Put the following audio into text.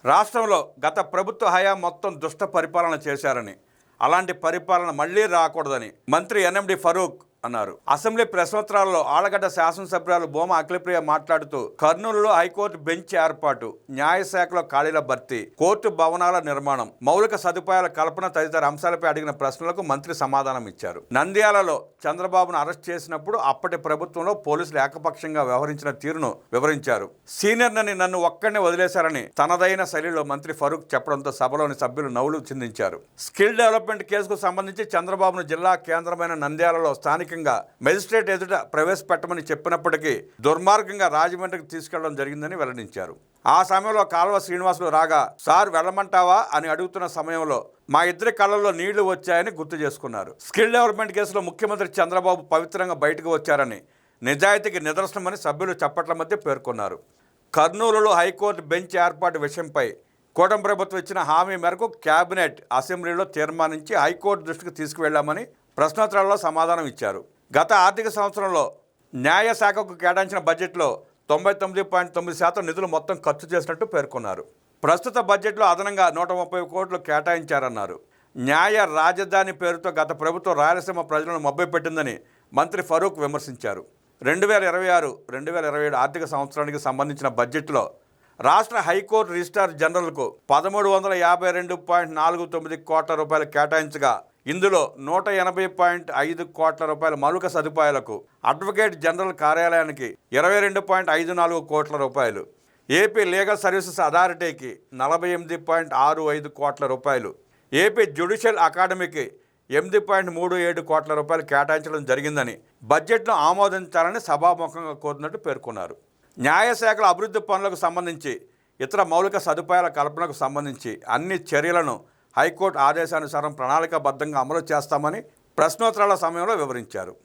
రాష్ట్రంలో గత ప్రభుత్వ హయాం మొత్తం దుష్ట పరిపాలన చేశారని, అలాంటి పరిపాలన మళ్లీ రాకూడదని మంత్రి ఎన్ఎండి ఫరూక్ అన్నారు. అసెంబ్లీ ప్రశ్నోత్తరాల్లో ఆళ్లగడ్డ శాసనసభ్యురాలు భూమా అఖిలప్రియ మాట్లాడుతూ కర్నూలులో హైకోర్టు బెంచ్ ఏర్పాటు, న్యాయశాఖలో ఖాళీల భర్తీ, కోర్టు భవనాల నిర్మాణం, మౌలిక సదుపాయాల కల్పన తదితర అంశాలపై అడిగిన ప్రశ్నలకు మంత్రి సమాధానం ఇచ్చారు. నంద్యాలలో చంద్రబాబును అరెస్ట్ చేసినప్పుడు అప్పటి ప్రభుత్వంలో పోలీసులు ఏకపక్షంగా వ్యవహరించిన తీరును వివరించారు. సీనియర్నని నన్ను ఒక్కడినే వదిలేశారని తనదైన శైలిలో మంత్రి ఫరూక్ చెప్పడంతో సభలోని సభ్యులు నవ్వులు చిందించారు. స్కిల్ డెవలప్మెంట్ కేసుకు సంబంధించి చంద్రబాబును జిల్లా కేంద్రమైన నంద్యాలలో స్థానిక మెజిస్ట్రేట్ ఎదుట ప్రవేశపెట్టమని చెప్పినప్పటికీ దుర్మార్గంగా రాజమండ్రికి తీసుకెళ్లడం జరిగిందని వెల్లడించారు. ఆ సమయంలో కాల్వ శ్రీనివాసులు రాగా, సార్ వెళ్ళమంటావా అని అడుగుతున్న సమయంలో మా ఇద్దరి కళ్ళల్లో నీళ్లు వచ్చాయని గుర్తు చేసుకున్నారు. స్కిల్ డెవలప్మెంట్ కేసులో ముఖ్యమంత్రి చంద్రబాబు పవిత్రంగా బయటకు వచ్చారని, నిజాయితీకి నిదర్శనమని సభ్యులు చప్పట్ల మధ్య పేర్కొన్నారు. కర్నూలులో హైకోర్టు బెంచ్ ఏర్పాటు విషయంపై కూటమి ప్రభుత్వం ఇచ్చిన హామీ మేరకు కేబినెట్ అసెంబ్లీలో తీర్మానించి హైకోర్టు దృష్టికి తీసుకువెళ్లామని ప్రశ్నోత్తరాల్లో సమాధానం ఇచ్చారు. గత ఆర్థిక సంవత్సరంలో న్యాయశాఖకు కేటాయించిన బడ్జెట్లో 99.9% నిధులు మొత్తం ఖర్చు చేసినట్టు పేర్కొన్నారు. ప్రస్తుత బడ్జెట్లో అదనంగా 130 కోట్లు కేటాయించారన్నారు. న్యాయ రాజధాని పేరుతో గత ప్రభుత్వం రాయలసీమ ప్రజలను మభ్యపెట్టిందని మంత్రి ఫరూక్ విమర్శించారు. 2026-2027 ఆర్థిక సంవత్సరానికి సంబంధించిన బడ్జెట్లో రాష్ట్ర హైకోర్టు రిజిస్ట్రార్ జనరల్కు 1352.49 కోట్ల రూపాయలు కేటాయించగా, ఇందులో 180.5 కోట్ల రూపాయల మౌలిక సదుపాయాలకు, అడ్వకేట్ జనరల్ కార్యాలయానికి 22.54 కోట్ల రూపాయలు, ఏపీ లీగల్ సర్వీసెస్ అథారిటీకి 48.65 కోట్ల రూపాయలు, ఏపీ జ్యుడిషియల్ అకాడమీకి 8.37 కోట్ల రూపాయలు కేటాయించడం జరిగిందని బడ్జెట్ను ఆమోదించాలని సభాముఖంగా కోరినట్టు పేర్కొన్నారు. న్యాయశాఖల అభివృద్ధి పనులకు సంబంధించి, ఇతర మౌలిక సదుపాయాల కల్పనకు సంబంధించి అన్ని చర్యలను హైకోర్టు ఆదేశానుసారం ప్రణాళికాబద్ధంగా అమలు చేస్తామని ప్రశ్నోత్తరాల సమయంలో వివరించారు.